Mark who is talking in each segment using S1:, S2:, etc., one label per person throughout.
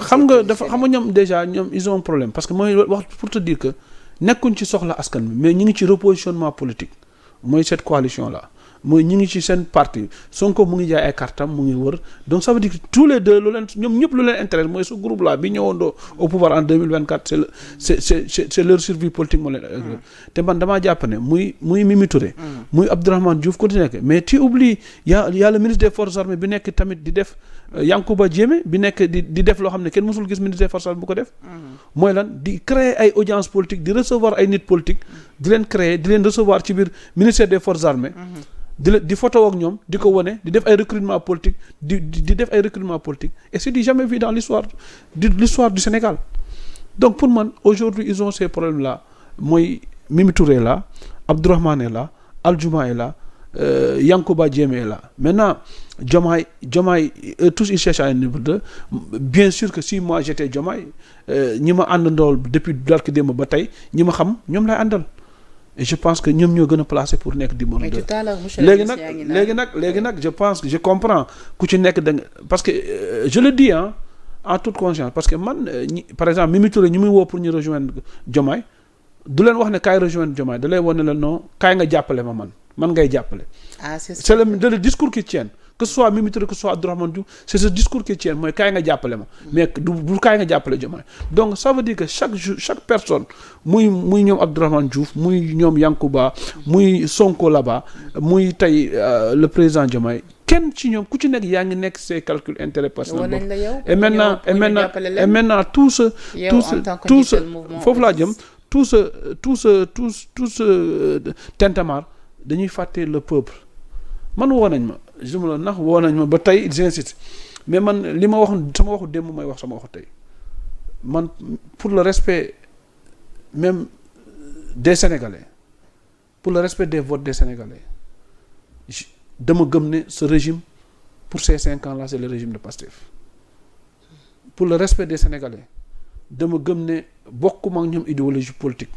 S1: xam nga ñoom déjà ñoom ils ont un problème parce que mooy wax pour te dire que nekkuñ ci soxla askan bi mais ñu ngi ci repositionnement politique mooy cette coalition là mooy ñu ngi ci seen parti Sonko mu ngi jaay ay kartam mu ngi wër donc ça veut dire que tous les deux lu leen ñoom ñëpp lu leen intéresse mooy ce groupe là bi ñëwandoo au pouvoir en 2024 c'est leur survie politique moo leen te man damaa jàpp ne muy Mimi Touré muy Abdourahmane Diouf ku ci nekk mais tu oublies y a le ministre des forces armées bi nekk tamit di def Yankuba Diémé bi nekk di def loo xam ne kenn mësul gis ministre des forces armées bu ko def mooy lan di créer ay audience politique di recevoir ay nit politique di leen créer di leen recevoir ci biir ministère des forces armées di photo ak ñoom di ko wane di def ay recrutement politique di def ay recrutement politique et c'est du jamais vu dans l'histoire du Sénégal donc pour man aujourd'hui ils ont ces problèmes là mooy Mimi Touré est là Abdourahmane est là Aldiouma est là Yankuba Diémé est là maintenant Diomaye tous ils cherchent à un niveau 2 bien sûr que si moi j'étais Diomaye ñi ma àndandool depuis barki démb ba tey ñi ma xam ñoom lay àndal et je pense que ñoom ñoo gën a placé pour nekk numéro 2 léegi nag je pense que je comprends ku ci nekk da nga parce que je le dis en toute conscience parce que man par exemple Mimi Touré ñu muy woo pour ñu rejoindre Diomaye du leen wax ne kaay rejoindre Diomaye da lay wone la non kaay nga jàppale man ngay jàppale c'est le discours qui tient que ce soit Mimi Touré que ce soit Abdourahmane Diouf c'est ce discours qui tient mooy kaay nga jàppale ma mais du kaay nga jàppale Diomaye donc ça veut dire que chaque personne muy ñoom Abdourahmane Diouf muy ñoom Yankuba muy Sonko là-bas muy tey le président Diomaye kenn ci ñoom ku ci nekk yaa ngi nekk ses calculs intérêt personnel et maintenant tout ce foofu laa jëm tout ce tintamarre dañuy fàtte le peuple man woo nañ ma jumla ndax woo nañ ma ba tey j'insiste mais man li ma wax sama waxu démb may wax sama waxu tey man pour le respect même des Sénégalais pour le respect des votes des Sénégalais dama gëm ne ce régime pour ces 5 ans là c'est le régime de Pastef pour le respect des Sénégalais dama gëm ne bokkuma ak ñoom idéologie politique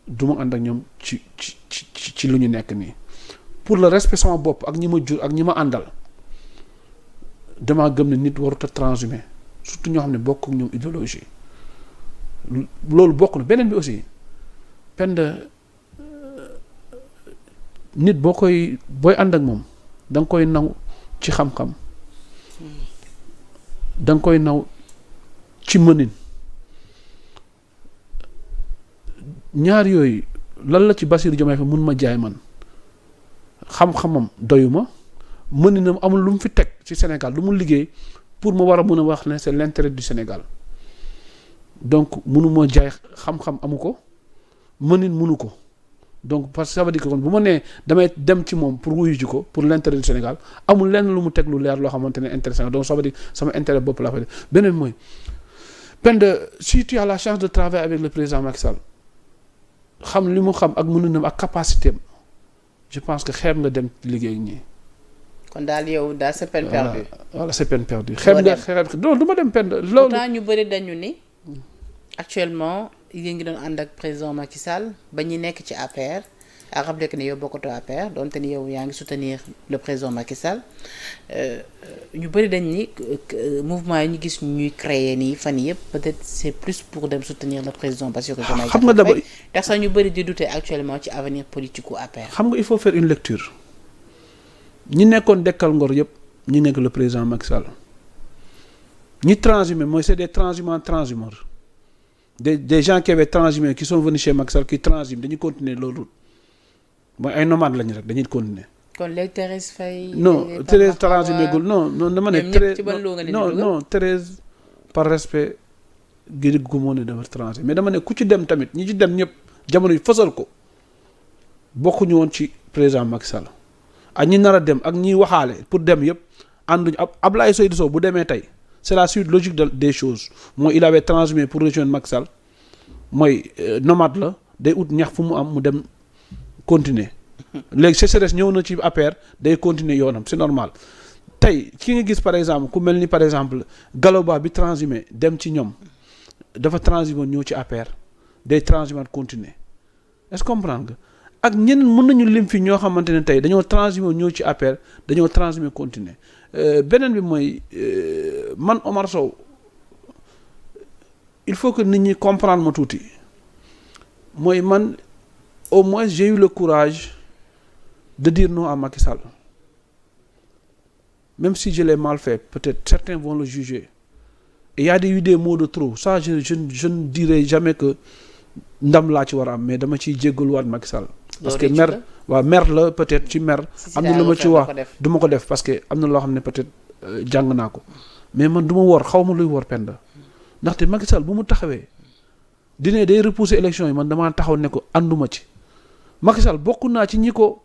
S1: du ma ànd ak ñoom ci lu ñu nekk nii pour le respect sama bopp ak ñi ma jur ak ñi ma àndal damaa gëm ne nit warut a transhumer surtout ñoo xam ne bokk ak ñoom idéologie loolu bokk na beneen bi aussi nit booy ànd ak moom da nga koy naw ci xam-xam da nga koy naw ci mënin ñaar yooyu lan la ci Bassirou Diomaye Faye mun ma jaay man xam-xamam doyuma mëninam amul lu mu fi teg ci Sénégal lu mu liggéey pour ma war a mun a wax ne c'est l'intérêt du Sénégal donc mënuma jaay xam-xam amu ko mënin mënu ko donc parce que ça veut dire que kon bu ma nee damay dem ci moom pour wuyu ji ko pour l'intérêt du Sénégal amul lenn lu mu teg lu leer loo xamante ne intéressant donc ça veut dire sama intérêt bopp laa fa def beneen mooy si tu as la chance de travailler avec le président Macky Sall xam li mu xam ak mënunam ak capacité am je pense que xeeb nga dem liggéey ñii.
S2: kon daal yow daal c'est peine perdue.
S1: voilà c'est peine perdue. xeeb non du ma dem peine. loolu
S2: pourtant ñu bëri dañu ni actuellement yéen ngi doon ànd ak président Macky Sall ba ñu nekk ci APR à rappeler que ne yow bokkatoo APR donte ni yow yaa ngi soutenir le président Macky Sall ñu bëri dañ ni mouvement yi ñu gis ñuy créer nii fan yëpp peut-être c'est plus pour dem soutenir le président Bassirou Diomaye Faye.
S1: xam nga d'abord
S2: tax sax ñu bëri di douter actuellement ci avenir politique u APR.
S1: xam nga il faut faire une lecture ñi nekkoon dekkal ngor yëpp ñi nekk le président Macky Sall ñi transhumé mooy c'est des transhumeurs des gens qui avaient transhumé qui sont venus chez Macky Sall qui transhument dañuy continuer loolu mooy ay nomades lañu rek dañuy continuer.
S2: kon léegi Thérèse Faye.
S1: non Thérèse transhumé gul non dama ne. Thérèse non Thérèse par respect gi gu moo ne dafa transhumé mais dama ne ku ci dem tamit ñi ci dem ñëpp jamono yi fësal ko bokkuñu woon ci président Macky Sall ak ñi nar a dem ak ñi waxaale pour dem yëpp ànduñu Abdoulaye Seydou Sow bu demee tey. c'est la suite logique des choses mooy il avait transhumé pour rejoindre Macky Sall mooy nomade la day ut ñax fu mu am mu dem continuer léegi sécheresse ñëw na ci APR day continuer yoonam c'est normal tey ki nga gis par exemple ku mel ni par exemple Galoba bi transhumé dem ci ñoom dafa transhumé ñëw ci APR day transhumé continuer est-ce que comprendre nga ak ñeneen mën nañu lim fi ñoo xamante ne tey dañoo transhumé ñëw ci APR dañoo transhumé continuer beneen bi mooy man Omar Sow il faut que nit ñi comprendre ma tuuti mooy man au moins j'ai eu le courage de dire non à Macky Sall même si je l'ai mal fait peut-être certains vont le juger et il y a eu des mots de trop ça je ne dirai jamais que ndam laa ci war a am mais dama ciy jéggaluwaat Macky Sall parce que mer waaw mer la peut-être ci mer am na lu ma ci wax du ma ko def parce que am na loo xam ne peut-être jàng naa ko mais man du ma wor xaw ma luy wor Penda ndaxte Macky Sall bu mu taxawee dine day repousser élection yi man damaa taxaw ne ko ànduma ci Macky Sall bokk naa ci ñi ko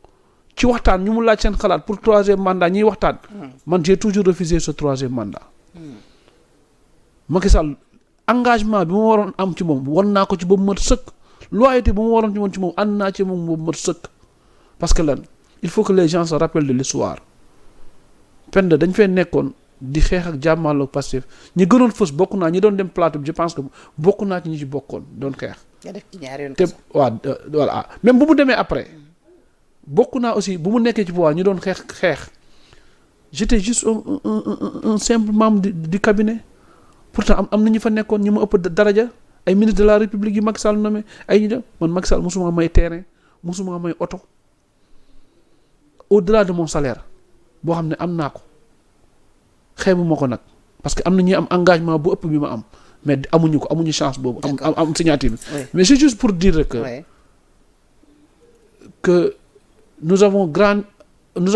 S1: ci waxtaan ñu mu laaj seen xalaat pour troisième mandat ñiy waxtaan man j'ai toujours refusé ce troisième mandat Macky Sall engagement bi ma waroon am ci moom wan naa ko ci ba mu mat sëkk loyauté bu ma waroon ci moom ànd naa ci moom ba mu mat sëkk parce que lan il faut que les gens se rappellent de l'histoire Penda dañ fee nekkoon di xeex ak jàmmaarloo Pastef ñi gënoon fës bokk naa ñi doon dem plateau bi je pense que bokk naa ci ñi ci bokkoon doon xeex te waaw voilà même bu mu demee après bokk naa aussi bu mu nekkee ci pouvoir ñu doon xeex j'étais juste un simple membre du cabinet pourtant am na ñu fa nekkoon ñi ma ëpp daraja ay ministre de la république yi Macky Sall nommé ay ñu dem man Macky Sall mosuma may terrain mosuma may oto au-delà de mon salaire boo xam ne am naa ko xeebu ma ko nag parce que am na ñuy am engagement bu ëpp bi ma am mais amuñu ko amuñu chance boobu am signature bi mais c'est juste pour dire que nous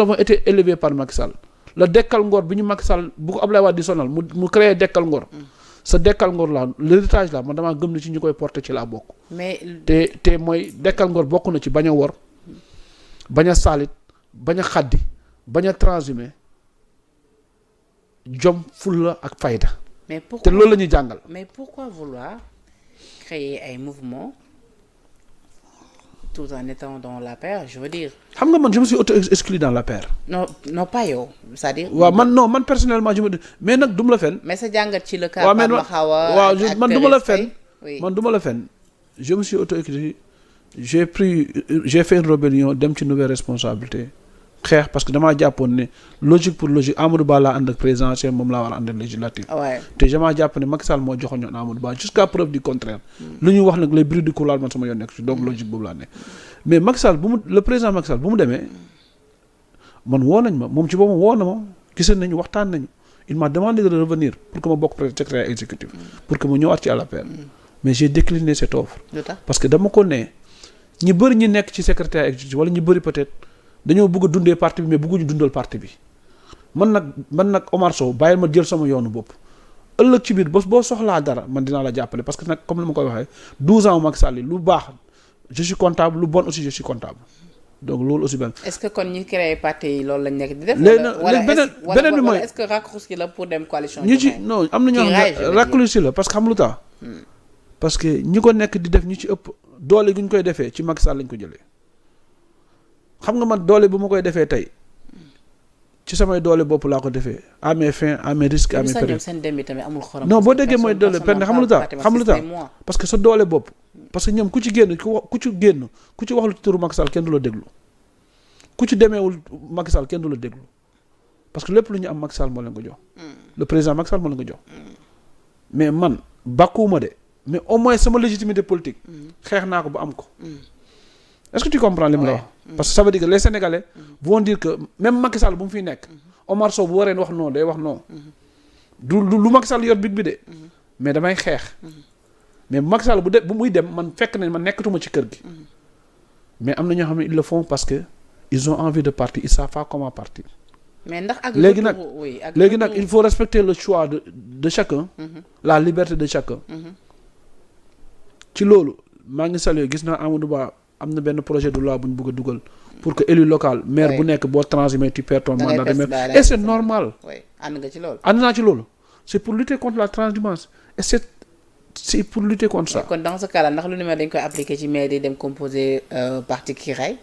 S1: avons été élevés par Macky Sall la dekkal ngor bi ñu Macky Sall bu ko Ablaye Wade di sonal mu créé dekkal ngor sa dekkal ngor la l'héritage la man damaa gëm ne ci ñu koy porter ci laa bokk
S2: mais
S1: te mooy dekkal ngor bokk na ci bañ a wor bañ a saalit bañ a xaddi bañ a transhumé jom fulla ak fayda te loolu la ñuy jàngal
S2: mais pourquoi vouloir créer ay mouvements tout en étant dans l'APR je veux dire.
S1: xam nga man je me suis auto-exclu dans l'APR.
S2: non pas yow c'est-à-dire.
S1: waaw man personnellement je me mais nag du ma la fen.
S2: mais sa jàngat ci le cas. man
S1: du ma la fen. man du ma la fen je me suis auto-exclu j'ai fait une rébellion dem ci nouvelle responsabilité xeex parce que damaa jàppoon ne logique pour logique Amadou Ba laa ànd ak présidentiel moom laa war a ànd ak législative. te damaa jàpp ne Macky Sall moo joxoon ñoon Amadou Ba jusqu'à preuve du contraire. lu ñuy wax nag les bruits du couloir man sama yoon nekk ci donc logique boobu laa ne mais Macky Sall le président Macky Sall bu mu demee man woo nañ ma moom ci boppam woo na ma gisee nañu waxtaan nañu il m'a demandé de revenir pour que ma bokk secrétaire exécutif pour que ma ñëwaat ci APR mais j'ai décliné cette offre parce que dama ko ne ñi bëri ñi nekk ci secrétaire exécutif wala ñu bëri peut-être dañoo bëgg a dundee parti bi mais bëgguñu dundal parti bi man nag Omar Sow bàyyil ma jël sama yoonu bopp ëllëg ci biir boo soxlaa dara man dinaa la jàppale parce que nag comme li ma koy waxee 12 ans Macky Sall lu baax je suis comptable lu bon aussi je suis comptable donc loolu aussi benn.
S2: est-ce que kon ñi créé parti yi loolu lañ nekk di def.
S1: beneen bi mooy
S2: est-ce que raccourci la pour dem coalition.
S1: ñi ci non am na ñoo xam ne raccourci la parce que xam lu tax parce que ñi ko nekk di def ñi ci ëpp doole gi ñu koy defee ci Macky Sall lañ ko jëlee. xam nga man doole bu ma koy defee tey ci samay doole bopp laa ko defee à mes fins à mes risques à mes périls non boo déggee mooy doole pen xam lu tax parce que sa doole bopp parce que ñoom ku ci wax lu ci turu Macky Sall kenn du la déglu ku ci demeewul Macky Sall kenn du la déglu parce que lépp lu ñu am Macky Sall moo leen ko jox le président Macky Sall moo leen ko jox mais man bàkkuwuma de mais au moins sama légitimité politique xeex naa ko ba am ko est-ce que tu comprends li mu la wax parce que ça veut dire que les Sénégalais vont dire que même Macky Sall bu mu fiy nekk Omar Sow bu waree wax non day wax non du lu Macky Sall yor bit bi de mais damay xeex mais Macky Sall bu muy dem man fekk nañ man nekkatuma ci kër gi mais am na ñoo xam ne ils le font parce que ils ont envie de partir ils savent pas comment partir
S2: mais ndax ak
S1: léegi nag il faut respecter le choix de chacun la liberté de chacun ci loolu maa ngi saluer gis naa Amadou Ba am na benn projet de loi bu ñu bëgg a dugal pour que élu local maire bu nekk boo transhumé tu perds ton mandat de maire et c'est normal
S2: ànd nga ci loolu
S1: ànd naa ci loolu c'est pour lutter contre la transhumance et c'est pour lutter contre ça
S2: kon dans ce cas là ndax lu ni mel dañ koy appliquer ci maire yi dem composer parti Kiraay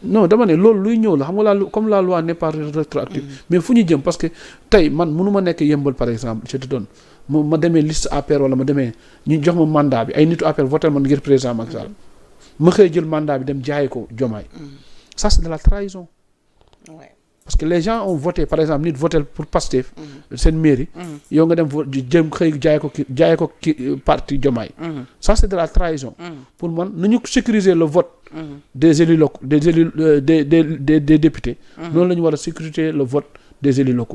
S1: non dama ne loolu luy ñëw la xam nga comme la loi n'est pas rétroactive mais fu ñu jëm parce que tey man mënu ma nekk Yeumbeul par exemple je te donne ma demee liste APR wala ma demee ñu jox ma mandat bi ay nitu APR voté man ngir président Macky Sall ma xëy jël mandat bi dem jaayi ko Diomaye ça c'est de la trahison parce que les gens ont voté par exemple nit voté pour Pastef seen mairie yow nga dem jëm xëy jaay ko parti Diomaye ça c'est de la trahison pour man nañu sécuriser le vote des élus locaux des élus des députés noonu la ñu war a sécuriser le vote des élus locaux